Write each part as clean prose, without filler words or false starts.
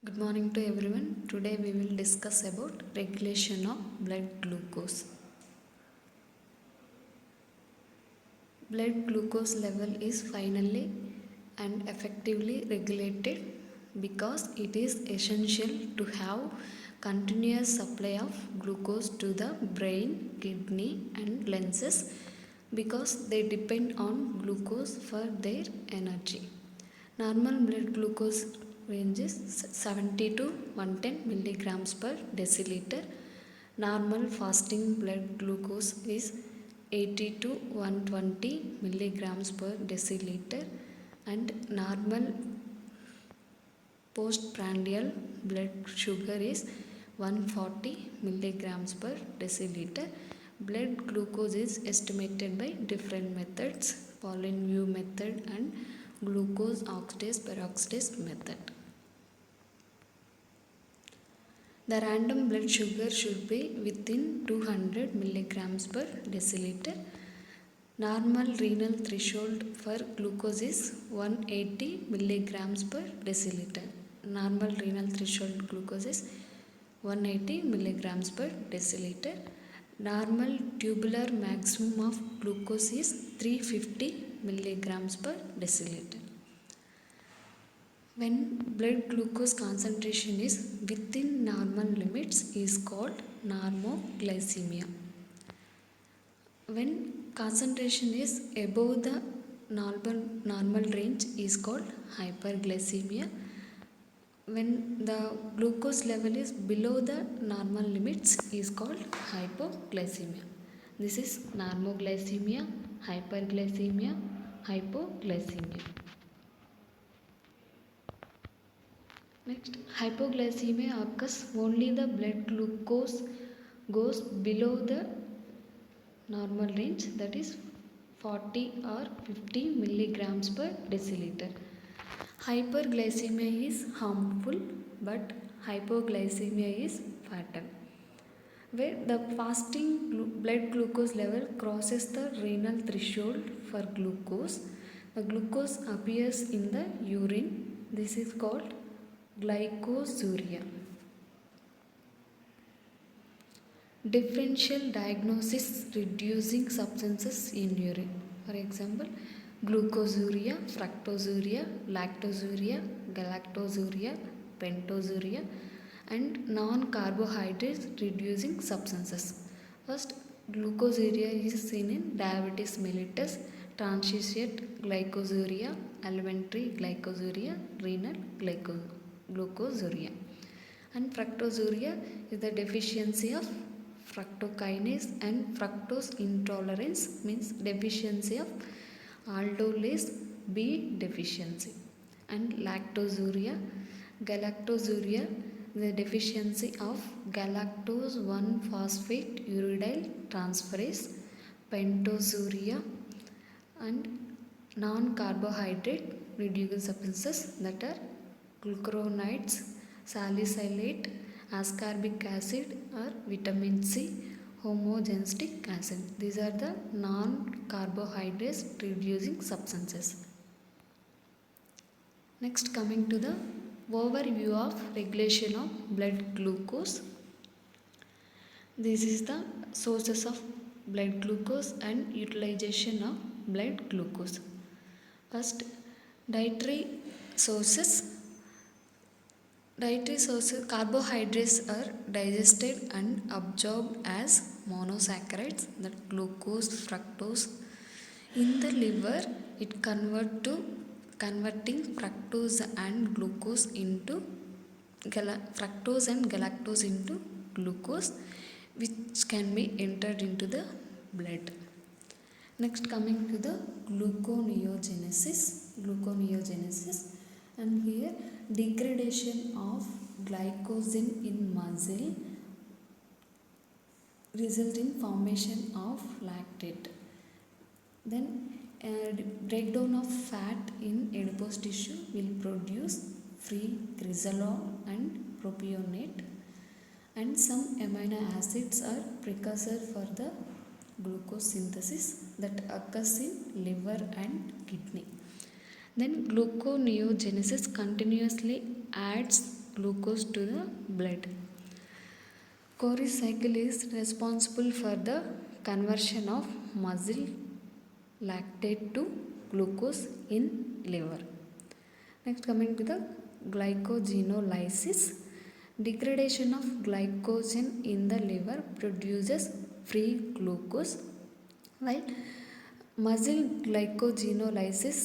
Good morning to everyone. Today we will discuss about regulation of blood glucose. Blood glucose level is finally and effectively regulated because it is essential to have continuous supply of glucose to the brain, kidney and lenses because they depend on glucose for their energy. Normal blood glucose range is 70 to 110 milligrams per deciliter. Normal fasting blood glucose is 80 to 120 milligrams per deciliter, and normal postprandial blood sugar is 140 milligrams per deciliter. Blood glucose is estimated by different methods, Pauling-View method and glucose oxidase peroxidase method. The random blood sugar should be within 200 milligrams per deciliter. Normal renal threshold for glucose is 180 milligrams per deciliter. Normal renal threshold glucose is 180 milligrams per deciliter. Normal tubular maximum of glucose is 350 milligrams per deciliter. When blood glucose concentration is within normal limits is called normoglycemia. When concentration is above the normal range is called hyperglycemia. When the glucose level is below the normal limits is called hypoglycemia. This is normoglycemia, hyperglycemia, hypoglycemia. Next, hypoglycemia occurs only the blood glucose goes below the normal range, that is 40 or 50 milligrams per deciliter. Hyperglycemia is harmful, but hypoglycemia is fatal. Where the fasting blood glucose level crosses the renal threshold for glucose, the glucose appears in the urine. This is called glycosuria. Differential diagnosis reducing substances in urine. For example, glucosuria, fructosuria, lactosuria, galactosuria, pentosuria, and non-carbohydrates reducing substances. First, glucosuria is seen in diabetes mellitus, transient glycosuria, elementary glycosuria, renal glucosuria. And fructosuria is the deficiency of fructokinase, and fructose intolerance means deficiency of aldolase B deficiency. And lactosuria, galactosuria, the deficiency of galactose 1-phosphate uridyl transferase. Pentosuria and non-carbohydrate reducing substances that are glucuronides, salicylate, ascorbic acid or vitamin C, homogenic acid. These are the non-carbohydrates reducing substances. Next, coming to the overview of regulation of blood glucose. This is the sources of blood glucose and utilization of blood glucose. First, dietary sources. Dietary sources, carbohydrates are digested and absorbed as monosaccharides, that glucose, fructose. In the liver, it converting fructose and glucose into fructose and galactose into glucose, which can be entered into the blood. Next, coming to the gluconeogenesis. And here degradation of glycogen in muscle result in formation of lactate. Then breakdown of fat in adipose tissue will produce free glycerol and propionate, and some amino acids are precursor for the glucose synthesis that occurs in liver and kidney. Then gluconeogenesis continuously adds glucose to the blood. Cori cycle is responsible for the conversion of muscle lactate to glucose in liver. Next, coming to the glycogenolysis. Degradation of glycogen in the liver produces free glucose, while muscle glycogenolysis,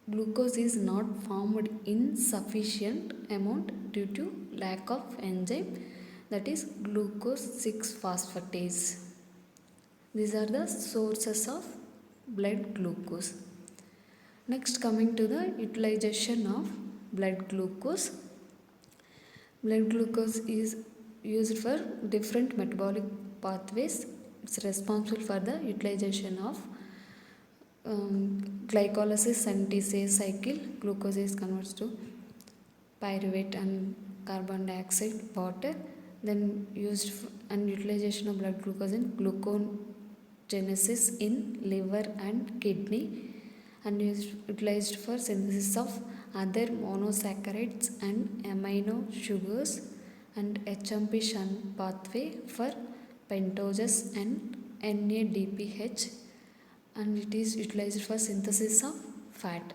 glucose is not formed in sufficient amount due to lack of enzyme, that is glucose 6 phosphatase. These are the sources of blood glucose. Next, coming to the utilization of blood glucose. Blood glucose is used for different metabolic pathways. It's responsible for the utilization of glycolysis synthase cycle. Glucose is converted to pyruvate and carbon dioxide, water. Then used and utilization of blood glucose in gluconeogenesis in liver and kidney, and utilized for synthesis of other monosaccharides and amino sugars, and HMP shunt pathway for pentoses and NADPH, and it is utilized for synthesis of fat.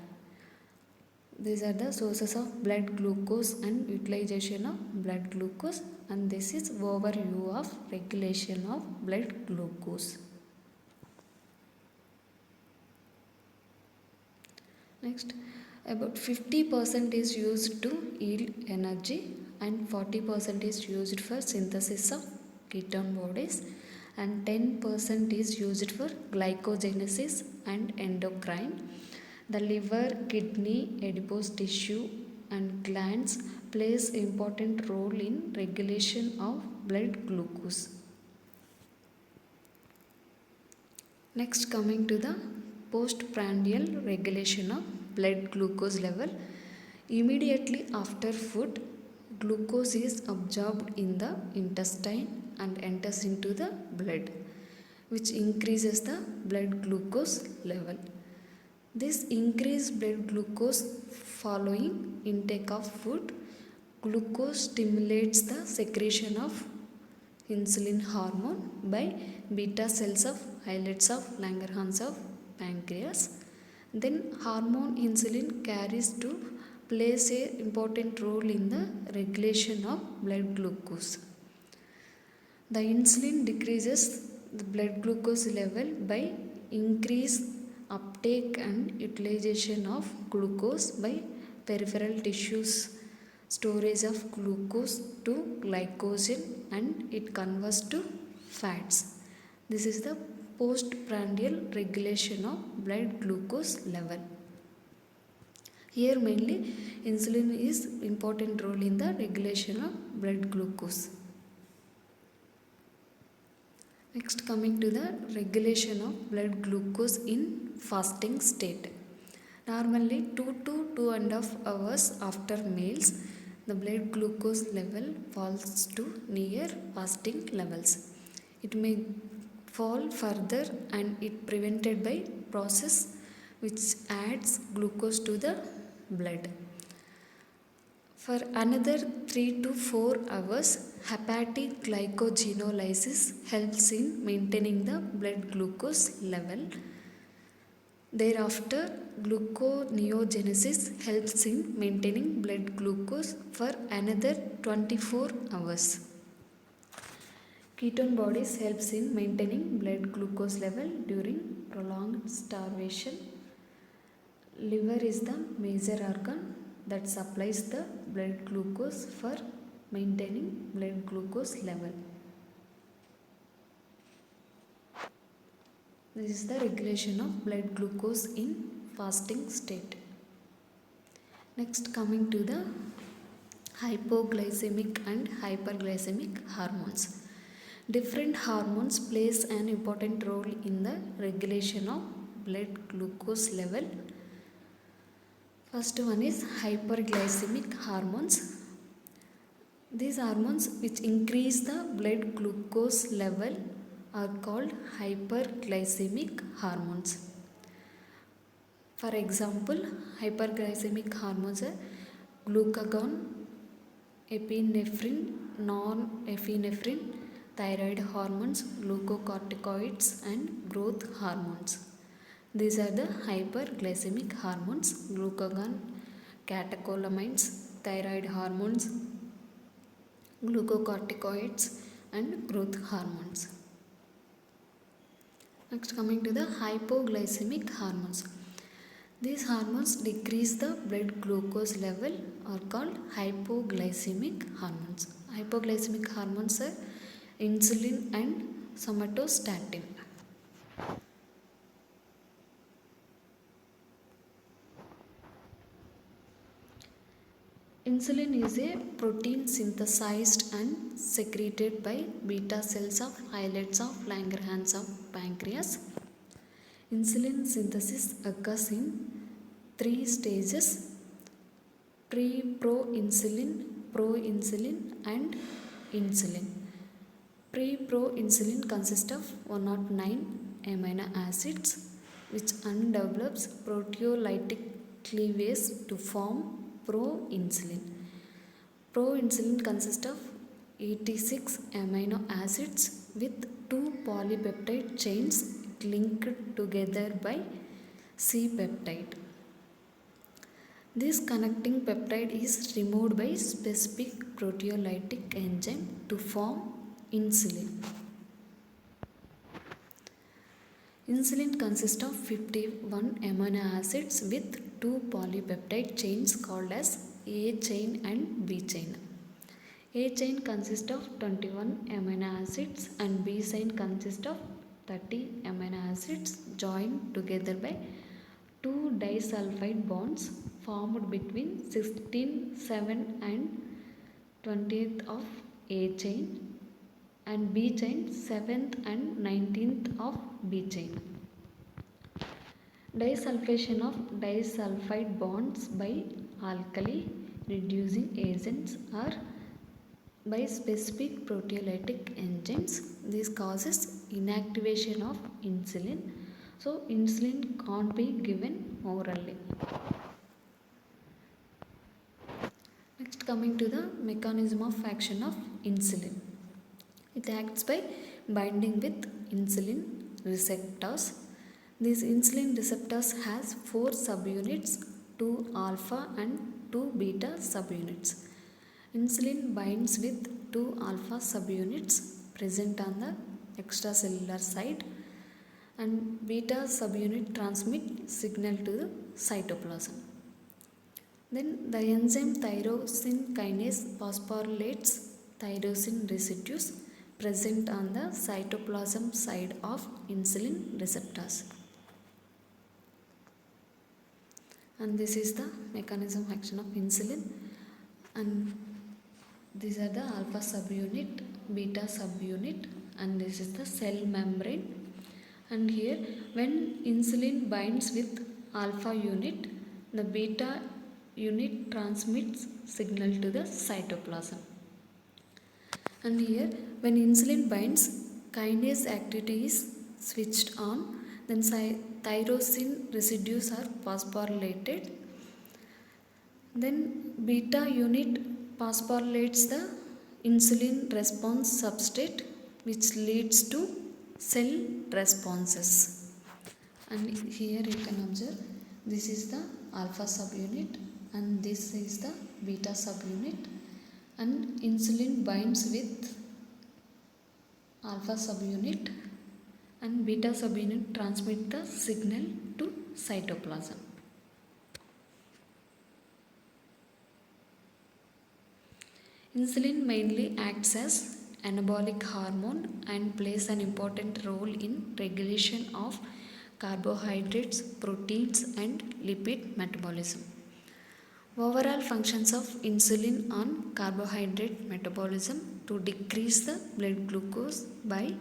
These are the sources of blood glucose and utilization of blood glucose, and this is overview of regulation of blood glucose. Next, about 50% is used to yield energy and 40% is used for synthesis of ketone bodies, and 10% is used for glycogenesis and endocrine. The liver, kidney, adipose tissue and glands plays important role in regulation of blood glucose. Next, coming to the postprandial regulation of blood glucose level. Immediately after food, glucose is absorbed in the intestine and enters into the blood, which increases the blood glucose level. This increased blood glucose following intake of food, glucose stimulates the secretion of insulin hormone by beta cells of islets of Langerhans of pancreas. Then hormone insulin carries to plays an important role in the regulation of blood glucose. The insulin decreases the blood glucose level by increased uptake and utilization of glucose by peripheral tissues, storage of glucose to glycogen, and it converts to fats. This is the postprandial regulation of blood glucose level. Here mainly insulin is important role in the regulation of blood glucose. Next, coming to the regulation of blood glucose in fasting state. Normally 2 to 2.5 hours after meals, the blood glucose level falls to near fasting levels. It may fall further and it prevented by process which adds glucose to the blood. For another 3 to 4 hours, hepatic glycogenolysis helps in maintaining the blood glucose level. Thereafter, gluconeogenesis helps in maintaining blood glucose for another 24 hours. Ketone bodies helps in maintaining blood glucose level during prolonged starvation. Liver is the major organ that supplies the blood glucose for maintaining blood glucose level. This is the regulation of blood glucose in fasting state. Next, coming to the hypoglycemic and hyperglycemic hormones. Different hormones plays an important role in the regulation of blood glucose level. First one is hyperglycemic hormones. These hormones which increase the blood glucose level are called hyperglycemic hormones. For example, hyperglycemic hormones are glucagon epinephrine, non-epinephrine, thyroid hormones, glucocorticoids, and growth hormones. These are the hyperglycemic hormones: glucagon, catecholamines, thyroid hormones, glucocorticoids, and growth hormones. Next, coming to the hypoglycemic hormones. These hormones decrease the blood glucose level, are called hypoglycemic hormones. Hypoglycemic hormones are insulin and somatostatin. Insulin is a protein synthesized and secreted by beta cells of islets of Langerhans of pancreas. Insulin synthesis occurs in three stages: pre-proinsulin, proinsulin, and insulin. Pre-proinsulin consists of 109 amino acids which undevelops proteolytic cleavage to form proinsulin. Proinsulin consists of 86 amino acids with 2 polypeptide chains linked together by C-peptide. This connecting peptide is removed by specific proteolytic enzyme to form insulin. Insulin consists of 51 amino acids with 2 polypeptide chains called as A chain and B chain. A chain consists of 21 amino acids and B chain consists of 30 amino acids joined together by 2 disulfide bonds formed between 16, 7 and 20th of A chain and B chain 7th and 19th of B chain. Disulfation of disulfide bonds by alkali reducing agents or by specific proteolytic enzymes. This causes inactivation of insulin. So insulin can't be given orally. Next, coming to the mechanism of action of insulin. It acts by binding with insulin receptors. These insulin receptors has 4 subunits, 2 alpha and 2 beta subunits. Insulin binds with 2 alpha subunits present on the extracellular side, and beta subunit transmit signal to the cytoplasm. Then the enzyme tyrosine kinase phosphorylates tyrosine residues present on the cytoplasm side of insulin receptors. And this is the mechanism of action of insulin, and these are the alpha subunit, beta subunit, and this is the cell membrane. And here when insulin binds with alpha unit, the beta unit transmits signal to the cytoplasm. And here when insulin binds, kinase activity is switched on, then tyrosine residues are phosphorylated, then beta unit phosphorylates the insulin response substrate which leads to cell responses. And here you can observe this is the alpha subunit and this is the beta subunit, and insulin binds with alpha subunit and beta subunit transmit the signal to cytoplasm. Insulin mainly acts as anabolic hormone and plays an important role in regulation of carbohydrates, proteins, and lipid metabolism. Overall functions of insulin on carbohydrate metabolism to decrease the blood glucose by: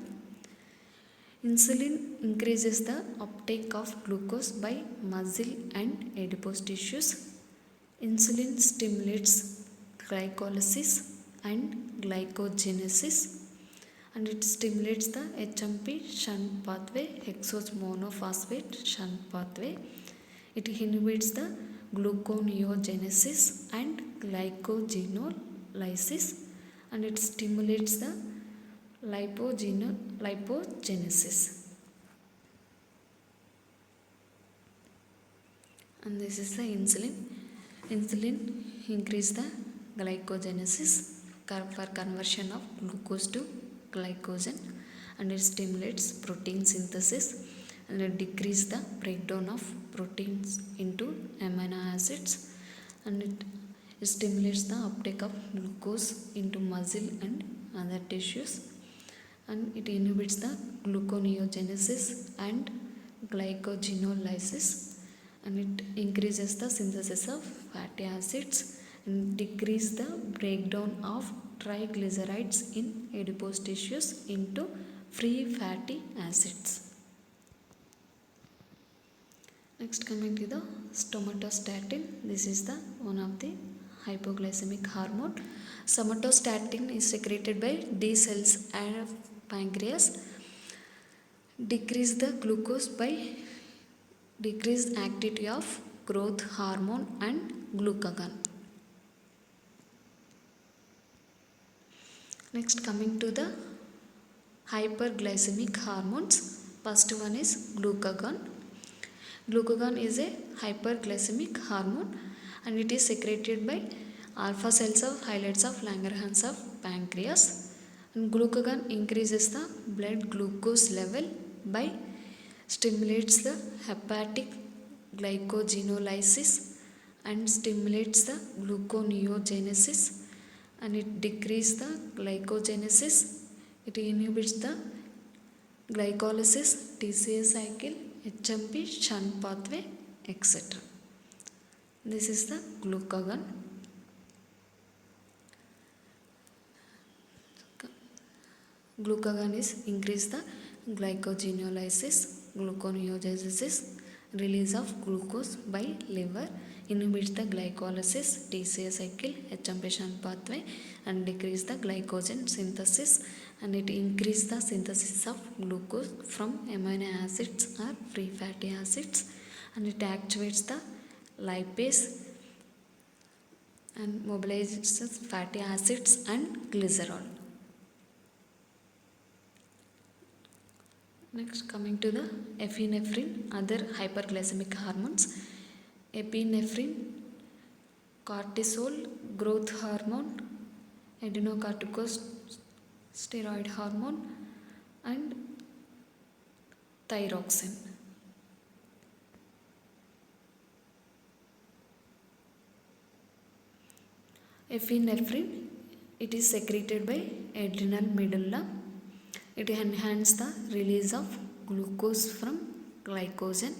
insulin increases the uptake of glucose by muscle and adipose tissues. Insulin stimulates glycolysis and glycogenesis, and it stimulates the HMP shunt pathway, hexose monophosphate shunt pathway. It inhibits the gluconeogenesis and glycogenol lipolysis, and it stimulates the lipogenesis. And this is the insulin. Insulin increase the glycogenesis for conversion of glucose to glycogen, and it stimulates protein synthesis, and it decrease the breakdown of proteins into amino acids, and it stimulates the uptake of glucose into muscle and other tissues, and it inhibits the gluconeogenesis and glycogenolysis, and it increases the synthesis of fatty acids and decrease the breakdown of triglycerides in adipose tissues into free fatty acids. Next, coming to the somatostatin. This is the one of the hypoglycemic hormone. Somatostatin is secreted by D cells and pancreas. Decrease the glucose by decreased activity of growth hormone and glucagon. Next, coming to the hyperglycemic hormones. First one is glucagon. Glucagon is a hyperglycemic hormone, and it is secreted by alpha cells of islets of Langerhans of pancreas. And glucagon increases the blood glucose level by stimulates the hepatic glycogenolysis and stimulates the gluconeogenesis, and it decreases the glycogenesis. It inhibits the glycolysis, TCA cycle, HMP, shunt pathway, etc. This is the glucagon. Glucagon is increase the glycogenolysis, gluconeogenesis, release of glucose by liver, inhibits the glycolysis, TCA cycle, HMP shunt pathway, and decrease the glycogen synthesis, and it increase the synthesis of glucose from amino acids or free fatty acids, and it activates the lipase and mobilizes fatty acids and glycerol. Next, coming to the epinephrine, other hyperglycemic hormones. Epinephrine, cortisol, growth hormone, adenocorticosteroid hormone, and thyroxine. Epinephrine, it is secreted by adrenal medulla. It enhances the release of glucose from glycogen,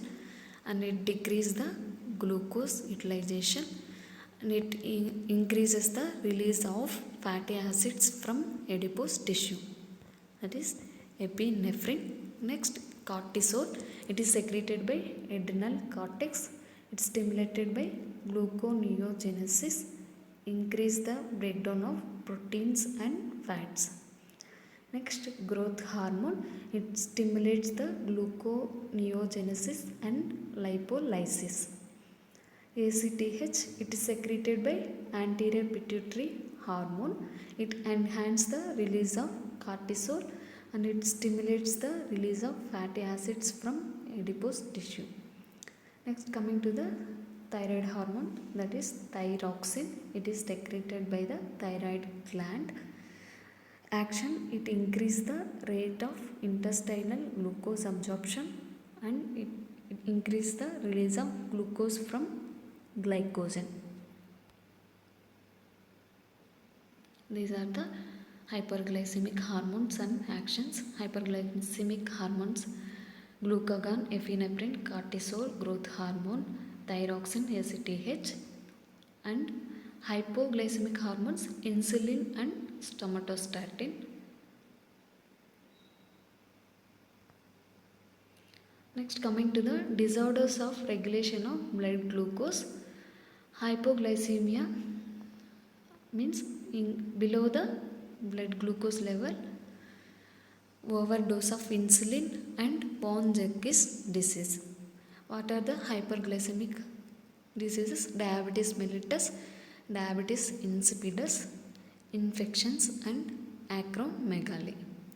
and it decreases the glucose utilization, and it increases the release of fatty acids from adipose tissue. That is epinephrine. Next, cortisol. It is secreted by adrenal cortex. It is stimulated by gluconeogenesis, increase the breakdown of proteins and fats. Next, growth hormone. It stimulates the gluconeogenesis and lipolysis. ACTH, it is secreted by anterior pituitary hormone. It enhances the release of cortisol, and it stimulates the release of fatty acids from adipose tissue. Next, coming to the thyroid hormone, that is thyroxine. It is secreted by the thyroid gland. Action, it increases the rate of intestinal glucose absorption, and it increases the release of glucose from glycogen. These are the hyperglycemic hormones and actions. Hyperglycemic hormones: glucagon, epinephrine, cortisol, growth hormone, thyroxine, ACTH, and hypoglycemic hormones: insulin and somatostatin. Next, coming to the disorders of regulation of blood glucose. Hypoglycemia means below the blood glucose level, overdose of insulin, and von Jekis disease. What are the hyperglycemic diseases? Diabetes mellitus, diabetes insipidus, infections and acromegaly.